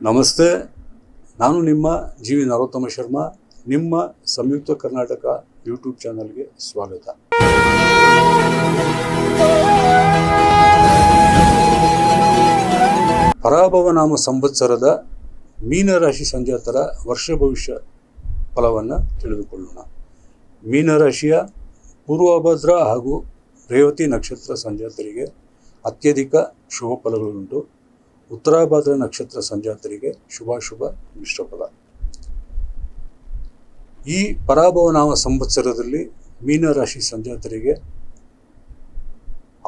ನಮಸ್ತೆ, ನಾನು ನಿಮ್ಮ ಜಿ ವಿ ನರೋತ್ತಮ ಶರ್ಮಾ. ನಿಮ್ಮ ಸಂಯುಕ್ತ ಕರ್ನಾಟಕ ಯೂಟ್ಯೂಬ್ ಚಾನಲ್ಗೆ ಸ್ವಾಗತ. ಪರಾಭವ ನಾಮ ಸಂವತ್ಸರದ ಮೀನರಾಶಿ ಸಂಜಾತರ ವರ್ಷ ಭವಿಷ್ಯ ಫಲವನ್ನು ತಿಳಿದುಕೊಳ್ಳೋಣ. ಮೀನರಾಶಿಯ ಪೂರ್ವಭದ್ರ ಹಾಗೂ ರೇವತಿ ನಕ್ಷತ್ರ ಸಂಜಾತರಿಗೆ ಅತ್ಯಧಿಕ ಶುಭ ಫಲಗಳುಂಟು. ಉತ್ತರಾಭದ್ರ ನಕ್ಷತ್ರ ಸಂಜಾತರಿಗೆ ಶುಭಾಶುಭ ಮಿಶ್ರ ಫಲ. ಈ ಪರಾಭವ ನಾಮ ಸಂವತ್ಸರದಲ್ಲಿ ಮೀನರಾಶಿ ಸಂಜಾತರಿಗೆ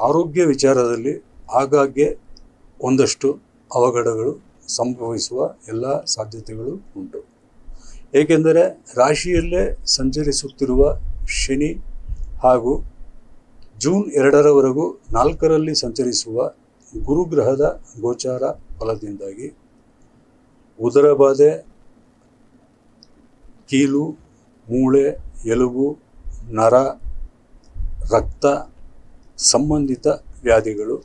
ಆರೋಗ್ಯ ವಿಚಾರದಲ್ಲಿ ಆಗಾಗ್ಗೆ ಒಂದಷ್ಟು ಅವಘಡಗಳು ಸಂಭವಿಸುವ ಎಲ್ಲ ಸಾಧ್ಯತೆಗಳು ಉಂಟು. ಏಕೆಂದರೆ ರಾಶಿಯಲ್ಲೇ ಸಂಚರಿಸುತ್ತಿರುವ ಶನಿ ಹಾಗೂ ಜೂನ್ 2ರವರೆಗೂ 4ರಲ್ಲಿ ಸಂಚರಿಸುವ ಗುರುಗ್ರಹದ ಗೋಚಾರ ಫಲದಿಂದಾಗಿ ಉದರಬಾಧೆ, ಕೀಲು, ಮೂಳೆ, ಎಲುಬು, ನರ, ರಕ್ತ ಸಂಬಂಧಿತ ವ್ಯಾಧಿಗಳು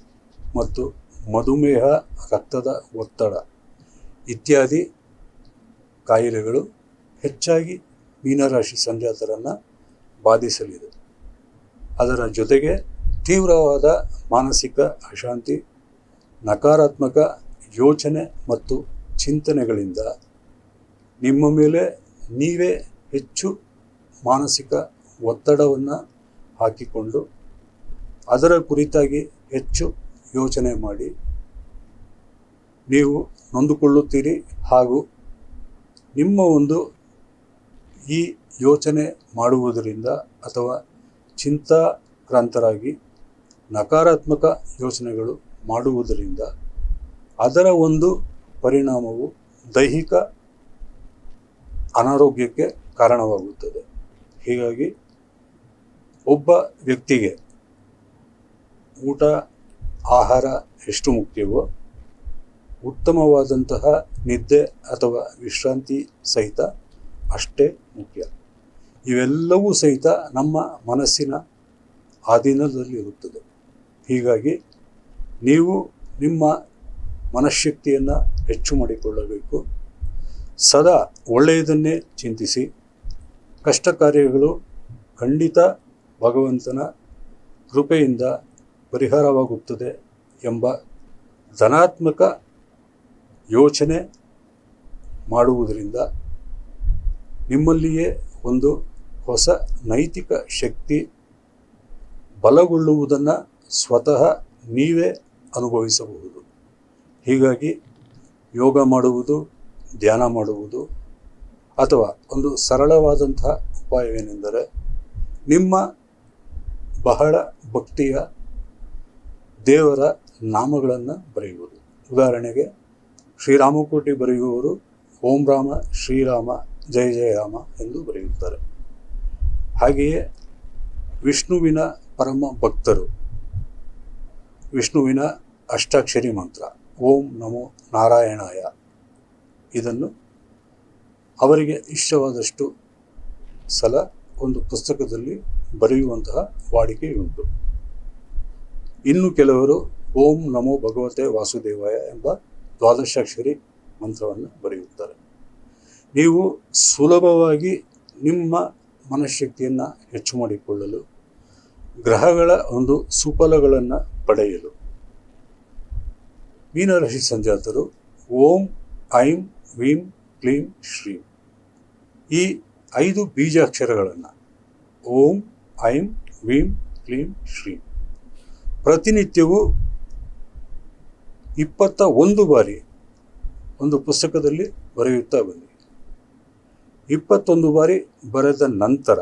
ಮತ್ತು ಮಧುಮೇಹ, ರಕ್ತದ ಒತ್ತಡ ಇತ್ಯಾದಿ ಕಾಯಿಲೆಗಳು ಹೆಚ್ಚಾಗಿ ಮೀನರಾಶಿ ಸಂಜಾತರನ್ನು ಬಾಧಿಸಲಿದೆ. ಅದರ ಜೊತೆಗೆ ತೀವ್ರವಾದ ಮಾನಸಿಕ ಅಶಾಂತಿ, ನಕಾರಾತ್ಮಕ ಯೋಚನೆ ಮತ್ತು ಚಿಂತನೆಗಳಿಂದ ನಿಮ್ಮ ಮೇಲೆ ನೀವೇ ಹೆಚ್ಚು ಮಾನಸಿಕ ಒತ್ತಡವನ್ನು ಹಾಕಿಕೊಂಡು ಅದರ ಕುರಿತಾಗಿ ಹೆಚ್ಚು ಯೋಚನೆ ಮಾಡಿ ನೀವು ನೊಂದುಕೊಳ್ಳುತ್ತೀರಿ. ಹಾಗೂ ನಿಮ್ಮ ಒಂದು ಈ ಯೋಚನೆ ಮಾಡುವುದರಿಂದ ಅಥವಾ ಚಿಂತಾಕ್ರಾಂತರಾಗಿ ನಕಾರಾತ್ಮಕ ಯೋಚನೆಗಳು ಮಾಡುವುದರಿಂದ ಅದರ ಒಂದು ಪರಿಣಾಮವು ದೈಹಿಕ ಅನಾರೋಗ್ಯಕ್ಕೆ ಕಾರಣವಾಗುತ್ತದೆ. ಹೀಗಾಗಿ ಒಬ್ಬ ವ್ಯಕ್ತಿಗೆ ಊಟ, ಆಹಾರ ಎಷ್ಟು ಮುಖ್ಯವೋ ಉತ್ತಮವಾದಂತಹ ನಿದ್ದೆ ಅಥವಾ ವಿಶ್ರಾಂತಿ ಸಹಿತ ಅಷ್ಟೇ ಮುಖ್ಯ. ಇವೆಲ್ಲವೂ ಸಹಿತ ನಮ್ಮ ಮನಸ್ಸಿನ ಅಧೀನದಲ್ಲಿರುತ್ತದೆ. ಹೀಗಾಗಿ ನೀವು ನಿಮ್ಮ ಮನಃಶಕ್ತಿಯನ್ನು ಹೆಚ್ಚು ಮಾಡಿಕೊಳ್ಳಬೇಕು. ಸದಾ ಒಳ್ಳೆಯದನ್ನೇ ಚಿಂತಿಸಿ. ಕಷ್ಟ ಕಾರ್ಯಗಳು ಖಂಡಿತ ಭಗವಂತನ ಕೃಪೆಯಿಂದ ಪರಿಹಾರವಾಗುತ್ತದೆ ಎಂಬ ಧನಾತ್ಮಕ ಯೋಚನೆ ಮಾಡುವುದರಿಂದ ನಿಮ್ಮಲ್ಲಿಯೇ ಒಂದು ಹೊಸ ನೈತಿಕ ಶಕ್ತಿ ಬಲಗೊಳ್ಳುವುದನ್ನು ಸ್ವತಃ ನೀವೇ ಅನುಭವಿಸಬಹುದು. ಹೀಗಾಗಿ ಯೋಗ ಮಾಡುವುದು, ಧ್ಯಾನ ಮಾಡುವುದು ಅಥವಾ ಒಂದು ಸರಳವಾದಂತಹ ಉಪಾಯವೇನೆಂದರೆ ನಿಮ್ಮ ಬಹಳ ಭಕ್ತಿಯ ದೇವರ ನಾಮಗಳನ್ನು ಬರೆಯುವುದು. ಉದಾಹರಣೆಗೆ ಶ್ರೀರಾಮಕೋಟಿ ಬರೆಯುವವರು ಓಂ ರಾಮ ಶ್ರೀರಾಮ ಜಯ ಜಯ ರಾಮ ಎಂದು ಬರೆಯುತ್ತಾರೆ. ಹಾಗೆಯೇ ವಿಷ್ಣುವಿನ ಪರಮ ಭಕ್ತರು ವಿಷ್ಣುವಿನ ಅಷ್ಟಾಕ್ಷರಿ ಮಂತ್ರ ಓಂ ನಮೋ ನಾರಾಯಣಾಯ ಇದನ್ನು ಅವರಿಗೆ ಇಷ್ಟವಾದಷ್ಟು ಸಲ ಒಂದು ಪುಸ್ತಕದಲ್ಲಿ ಬರೆಯುವಂತಹ ವಾಡಿಕೆಯುಂಟು. ಇನ್ನು ಕೆಲವರು ಓಂ ನಮೋ ಭಗವತೆ ವಾಸುದೇವಾಯ ಎಂಬ ದ್ವಾದಶಾಕ್ಷರಿ ಮಂತ್ರವನ್ನು ಬರೆಯುತ್ತಾರೆ. ನೀವು ಸುಲಭವಾಗಿ ನಿಮ್ಮ ಮನಃಶಕ್ತಿಯನ್ನು ಹೆಚ್ಚು ಮಾಡಿಕೊಳ್ಳಲು, ಗ್ರಹಗಳ ಒಂದು ಸುಫಲಗಳನ್ನು ಪಡೆಯಲು ಮೀನರಾಶಿ ಸಂಜಾತರು ಓಂ ಐಂ ವೀಂ ಕ್ಲೀಂ ಶ್ರೀಂ ಈ 5 ಬೀಜಾಕ್ಷರಗಳನ್ನು ಓಂ ಐಂ ವೀಂ ಕ್ಲೀಂ ಶ್ರೀಂ ಪ್ರತಿನಿತ್ಯವೂ 21 ಬಾರಿ ಒಂದು ಪುಸ್ತಕದಲ್ಲಿ ಬರೆಯುತ್ತಾ ಬನ್ನಿ. 21 ಬಾರಿ ಬರೆದ ನಂತರ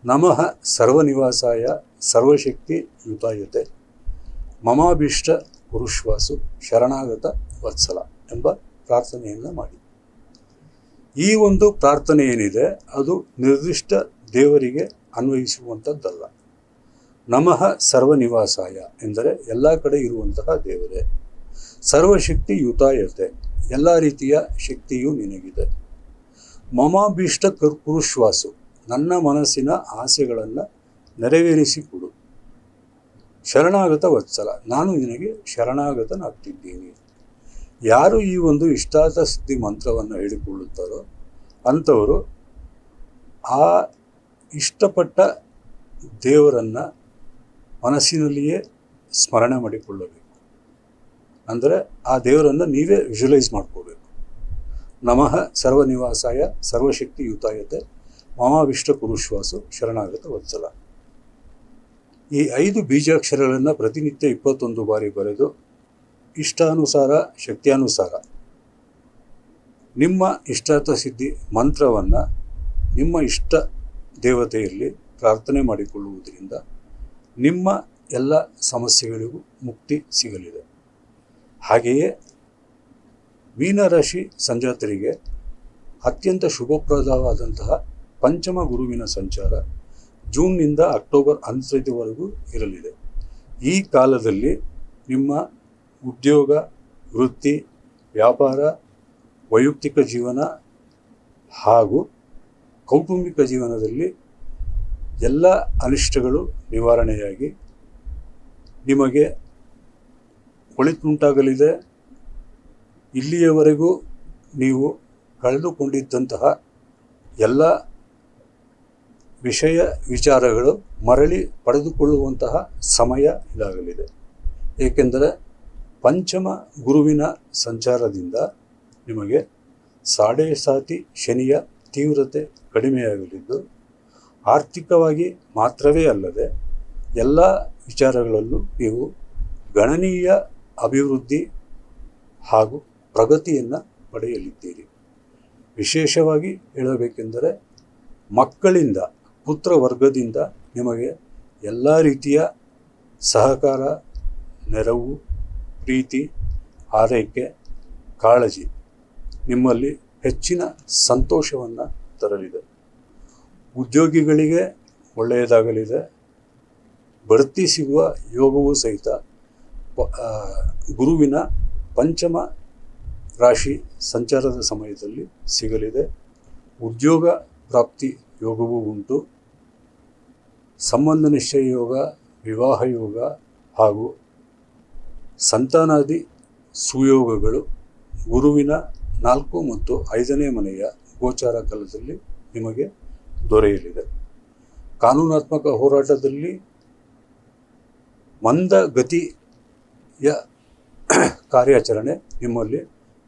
ನಮಃ ಸರ್ವನಿವಾಸಾಯ ಸರ್ವಶಕ್ತಿ ಯುತಾಯತೆ ಮಮಾಭೀಷ್ಟ ಕುರುಶ್ವಾಸು ಶರಣಾಗತ ವತ್ಸಲ ಎಂಬ ಪ್ರಾರ್ಥನೆಯನ್ನು ಮಾಡಿ. ಈ ಒಂದು ಪ್ರಾರ್ಥನೆ ಏನಿದೆ ಅದು ನಿರ್ದಿಷ್ಟ ದೇವರಿಗೆ ಅನ್ವಯಿಸುವಂಥದ್ದಲ್ಲ. ನಮಃ ಸರ್ವನಿವಾಸಾಯ ಎಂದರೆ ಎಲ್ಲ ಕಡೆ ಇರುವಂತಹ ದೇವರೇ. ಸರ್ವಶಕ್ತಿ ಯುತಾಯತೆ ಎಲ್ಲ ರೀತಿಯ ಶಕ್ತಿಯೂ ನಿನಗಿದೆ. ಮಮಾಭೀಷ್ಟ ಕುರುಶ್ವಾಸು ನನ್ನ ಮನಸ್ಸಿನ ಆಸೆಗಳನ್ನು ನೆರವೇರಿಸಿಕೊಡು. ಶರಣಾಗತ ವತ್ಸಲ ನಾನು ನಿನಗೆ ಶರಣಾಗತನಾಗ್ತಿದ್ದೀನಿ. ಯಾರು ಈ ಒಂದು ಇಷ್ಟಾರ್ಥ ಸಿದ್ಧಿ ಮಂತ್ರವನ್ನು ಹೇಳಿಕೊಳ್ಳುತ್ತಾರೋ ಅಂಥವರು ಆ ಇಷ್ಟಪಟ್ಟ ದೇವರನ್ನು ಮನಸ್ಸಿನಲ್ಲಿಯೇ ಸ್ಮರಣೆ ಮಾಡಿಕೊಳ್ಳಬೇಕು. ಅಂದರೆ ಆ ದೇವರನ್ನು ನೀವೇ ವಿಜುವಲೈಸ್ ಮಾಡ್ಕೋಬೇಕು. ನಮಃ ಸರ್ವನಿವಾಸಾಯ ಸರ್ವಶಕ್ತಿಯುತಾಯತೆ ಮಮಾವಿಷ್ಟ ಕುರುಶ್ವಾಸು ಶರಣಾಗತ ವತ್ಸಲ. ಈ 5 ಬೀಜಾಕ್ಷರಗಳನ್ನು ಪ್ರತಿನಿತ್ಯ 21 ಬಾರಿ ಬರೆದು ಇಷ್ಟಾನುಸಾರ ಶಕ್ತಿಯಾನುಸಾರ ನಿಮ್ಮ ಇಷ್ಟಾರ್ಥ ಸಿದ್ಧಿ ಮಂತ್ರವನ್ನು ನಿಮ್ಮ ಇಷ್ಟ ದೇವತೆಯಲ್ಲಿ ಪ್ರಾರ್ಥನೆ ಮಾಡಿಕೊಳ್ಳುವುದರಿಂದ ನಿಮ್ಮ ಎಲ್ಲ ಸಮಸ್ಯೆಗಳಿಗೂ ಮುಕ್ತಿ ಸಿಗಲಿದೆ. ಹಾಗೆಯೇ ಮೀನರಾಶಿ ಸಂಜಾತರಿಗೆ ಅತ್ಯಂತ ಶುಭಪ್ರದವಾದಂತಹ ಪಂಚಮ ಗುರುವಿನ ಸಂಚಾರ ಜೂನ್ನಿಂದ ಅಕ್ಟೋಬರ್ ಅಂತ್ಯದವರೆಗೂ ಇರಲಿದೆ. ಈ ಕಾಲದಲ್ಲಿ ನಿಮ್ಮ ಉದ್ಯೋಗ, ವೃತ್ತಿ, ವ್ಯಾಪಾರ, ವೈಯಕ್ತಿಕ ಜೀವನ ಹಾಗೂ ಕೌಟುಂಬಿಕ ಜೀವನದಲ್ಲಿ ಎಲ್ಲ ಅನಿಷ್ಟಗಳು ನಿವಾರಣೆಯಾಗಿ ನಿಮಗೆ ಒಳಿತುಂಟಾಗಲಿದೆ. ಇಲ್ಲಿಯವರೆಗೂ ನೀವು ಕಳೆದುಕೊಂಡಿದ್ದಂತಹ ಎಲ್ಲ ವಿಷಯ ವಿಚಾರಗಳು ಮರಳಿ ಪಡೆದುಕೊಳ್ಳುವಂತಹ ಸಮಯ ಇದಾಗಲಿದೆ. ಏಕೆಂದರೆ ಪಂಚಮ ಗುರುವಿನ ಸಂಚಾರದಿಂದ ನಿಮಗೆ ಸಾಡೆ ಸಾತಿ ಶನಿಯ ತೀವ್ರತೆ ಕಡಿಮೆಯಾಗಲಿದ್ದು ಆರ್ಥಿಕವಾಗಿ ಮಾತ್ರವೇ ಅಲ್ಲದೆ ಎಲ್ಲ ವಿಚಾರಗಳಲ್ಲೂ ನೀವು ಗಣನೀಯ ಅಭಿವೃದ್ಧಿ ಹಾಗೂ ಪ್ರಗತಿಯನ್ನು ಪಡೆಯಲಿದ್ದೀರಿ. ವಿಶೇಷವಾಗಿ ಹೇಳಬೇಕೆಂದರೆ ಮಕ್ಕಳಿಂದ, ಪುತ್ರ ವರ್ಗದಿಂದ ನಿಮಗೆ ಎಲ್ಲ ರೀತಿಯ ಸಹಕಾರ, ನೆರವು, ಪ್ರೀತಿ, ಆರೈಕೆ, ಕಾಳಜಿ ನಿಮ್ಮಲ್ಲಿ ಹೆಚ್ಚಿನ ಸಂತೋಷವನ್ನು ತರಲಿದೆ. ಉದ್ಯೋಗಿಗಳಿಗೆ ಒಳ್ಳೆಯದಾಗಲಿದೆ. ಬಡ್ತಿ ಸಿಗುವ ಯೋಗವೂ ಸಹಿತ ಗುರುವಿನ ಪಂಚಮ ರಾಶಿ ಸಂಚಾರದ ಸಮಯದಲ್ಲಿ ಸಿಗಲಿದೆ. ಉದ್ಯೋಗ ಪ್ರಾಪ್ತಿ ಯೋಗವೂ ಉಂಟು. ಸಂಬಂಧ ನಿಶ್ಚಯ ಯೋಗ, ವಿವಾಹ ಯೋಗ ಹಾಗೂ ಸಂತಾನಾದಿ ಸುಯೋಗಗಳು ಗುರುವಿನ 4 ಮತ್ತು 5ನೇ ಮನೆಯ ಗೋಚಾರ ಕಾಲದಲ್ಲಿ ನಿಮಗೆ ದೊರೆಯಲಿದೆ. ಕಾನೂನಾತ್ಮಕ ಹೋರಾಟದಲ್ಲಿ ಮಂದಗತಿಯ ಕಾರ್ಯಾಚರಣೆ ನಿಮ್ಮಲ್ಲಿ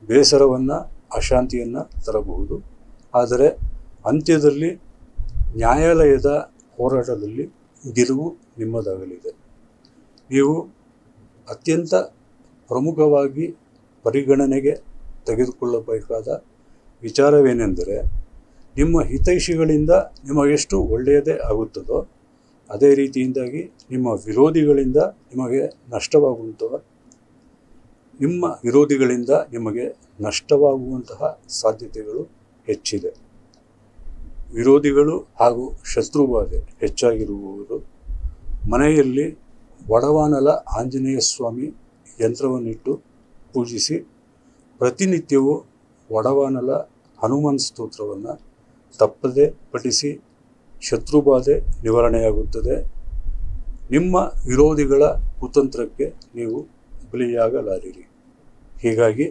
ಬೇಸರವನ್ನು, ಅಶಾಂತಿಯನ್ನು ತರಬಹುದು. ಆದರೆ ಅಂತ್ಯದಲ್ಲಿ ನ್ಯಾಯಾಲಯದ ಹೋರಾಟದಲ್ಲಿ ಗೆಲುವು ನಿಮ್ಮದಾಗಲಿದೆ. ನೀವು ಅತ್ಯಂತ ಪ್ರಮುಖವಾಗಿ ಪರಿಗಣನೆಗೆ ತೆಗೆದುಕೊಳ್ಳಬೇಕಾದ ವಿಚಾರವೇನೆಂದರೆ ನಿಮ್ಮ ಹಿತೈಷಿಗಳಿಂದ ನಿಮಗೆಷ್ಟು ಒಳ್ಳೆಯದೇ ಆಗುತ್ತದೋ ಅದೇ ರೀತಿಯಿಂದಾಗಿ ನಿಮ್ಮ ವಿರೋಧಿಗಳಿಂದ ನಿಮಗೆ ನಷ್ಟವಾಗುವಂತಹ ಸಾಧ್ಯತೆಗಳು ಹೆಚ್ಚಿದೆ. ವಿರೋಧಿಗಳು ಹಾಗೂ ಶತ್ರುಬಾಧೆ ಹೆಚ್ಚಾಗಿರುವವರು ಮನೆಯಲ್ಲಿ ವಡವಾನಲ ಆಂಜನೇಯ ಸ್ವಾಮಿ ಯಂತ್ರವನ್ನಿಟ್ಟು ಪೂಜಿಸಿ ಪ್ರತಿನಿತ್ಯವೂ ವಡವಾನಲ ಹನುಮಾನ್ ಸ್ತೋತ್ರವನ್ನು ತಪ್ಪದೆ ಪಠಿಸಿ ಶತ್ರುಬಾಧೆ ನಿವಾರಣೆಯಾಗುತ್ತದೆ. ನಿಮ್ಮ ವಿರೋಧಿಗಳ ಕುತಂತ್ರಕ್ಕೆ ನೀವು ಬಲಿಯಾಗಲಾರಿರಿ. ಹೀಗಾಗಿ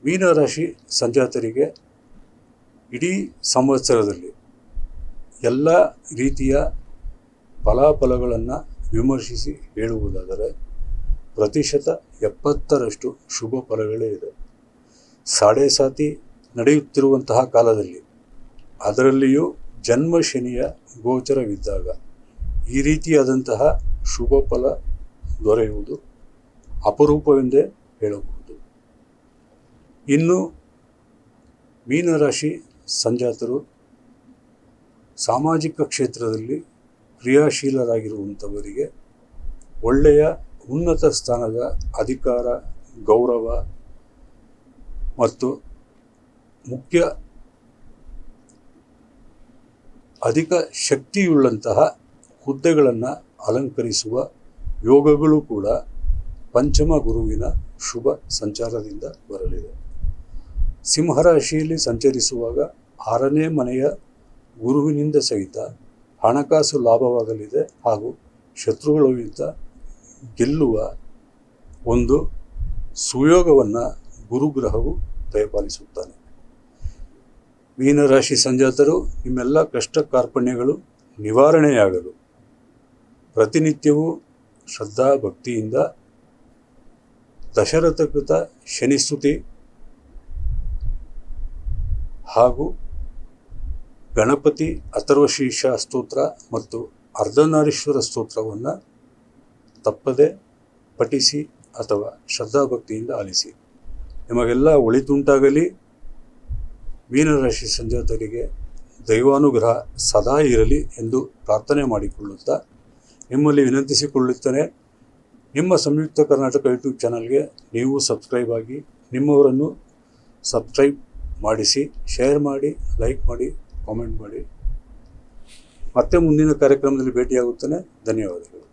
ಮೀನರಾಶಿ ಸಂಜಾತರಿಗೆ ಇಡೀ ಸಂವತ್ಸರದಲ್ಲಿ ಎಲ್ಲ ರೀತಿಯ ಫಲಾಫಲಗಳನ್ನು ವಿಮರ್ಶಿಸಿ ಹೇಳುವುದಾದರೆ ಪ್ರತಿಶತ 70ರಷ್ಟು ಶುಭ ಫಲಗಳೇ ಇದೆ. ಸಾಡೆ ಸಾತಿ ನಡೆಯುತ್ತಿರುವಂತಹ ಕಾಲದಲ್ಲಿ, ಅದರಲ್ಲಿಯೂ ಜನ್ಮ ಶನಿಯ ಗೋಚರವಿದ್ದಾಗ ಈ ರೀತಿಯಾದಂತಹ ಶುಭ ಫಲ ದೊರೆಯುವುದು ಅಪರೂಪವೆಂದೇ ಹೇಳಬಹುದು. ಇನ್ನು ಮೀನರಾಶಿ ಸಂಜಾತರು ಸಾಮಾಜಿಕ ಕ್ಷೇತ್ರದಲ್ಲಿ ಕ್ರಿಯಾಶೀಲರಾಗಿರುವಂಥವರಿಗೆ ಒಳ್ಳೆಯ ಉನ್ನತ ಸ್ಥಾನದ ಅಧಿಕಾರ, ಗೌರವ ಮತ್ತು ಅಧಿಕ ಶಕ್ತಿಯುಳ್ಳಂತಹ ಹುದ್ದೆಗಳನ್ನು ಅಲಂಕರಿಸುವ ಯೋಗಗಳು ಕೂಡ ಪಂಚಮ ಗುರುವಿನ ಶುಭ ಸಂಚಾರದಿಂದ ಬರಲಿದೆ. ಸಿಂಹರಾಶಿಯಲ್ಲಿ ಸಂಚರಿಸುವಾಗ 6ನೇ ಮನೆಯ ಗುರುವಿನಿಂದ ಸಹಿತ ಹಣಕಾಸು ಲಾಭವಾಗಲಿದೆ ಹಾಗೂ ಶತ್ರುಗಳ ವಿರುದ್ಧ ಗೆಲ್ಲುವ ಒಂದು ಸುಯೋಗವನ್ನು ಗುರುಗ್ರಹವು ದಯಪಾಲಿಸುತ್ತಾನೆ. ಮೀನರಾಶಿ ಸಂಜಾತರು, ನಿಮ್ಮೆಲ್ಲ ಕಷ್ಟ ಕಾರ್ಪಣ್ಯಗಳು ನಿವಾರಣೆಯಾಗಲು ಪ್ರತಿನಿತ್ಯವೂ ಶ್ರದ್ಧಾ ಭಕ್ತಿಯಿಂದ ದಶರಥಕೃತ ಶನಿಸ್ತುತಿ ಹಾಗೂ ಗಣಪತಿ ಅಥರ್ವಶೀರ್ಷ ಸ್ತೋತ್ರ ಮತ್ತು ಅರ್ಧನಾರೀಶ್ವರ ಸ್ತೋತ್ರವನ್ನು ತಪ್ಪದೆ ಪಠಿಸಿ ಅಥವಾ ಶ್ರದ್ಧಾಭಕ್ತಿಯಿಂದ ಆಲಿಸಿ. ನಿಮಗೆಲ್ಲ ಒಳಿತುಂಟಾಗಲಿ. ಮೀನರಾಶಿ ಸಂಜಾತರಿಗೆ ದೈವಾನುಗ್ರಹ ಸದಾ ಇರಲಿ ಎಂದು ಪ್ರಾರ್ಥನೆ ಮಾಡಿಕೊಳ್ಳುತ್ತಾ ನಿಮ್ಮಲ್ಲಿ ವಿನಂತಿಸಿಕೊಳ್ಳುತ್ತೇನೆ, ನಿಮ್ಮ ಸಂಯುಕ್ತ ಕರ್ನಾಟಕ ಯೂಟ್ಯೂಬ್ ಚಾನಲ್ಗೆ ನೀವು ಸಬ್ಸ್ಕ್ರೈಬ್ ಆಗಿ, ನಿಮ್ಮವರನ್ನು ಸಬ್ಸ್ಕ್ರೈಬ್ ಮಾಡಿಸಿ, ಶೇರ್ ಮಾಡಿ, ಲೈಕ್ ಮಾಡಿ, ಕಾಮೆಂಟ್ ಮಾಡಿ. ಮತ್ತೆ ಮುಂದಿನ ಕಾರ್ಯಕ್ರಮದಲ್ಲಿ ಭೇಟಿಯಾಗುತ್ತೇನೆ. ಧನ್ಯವಾದಗಳು.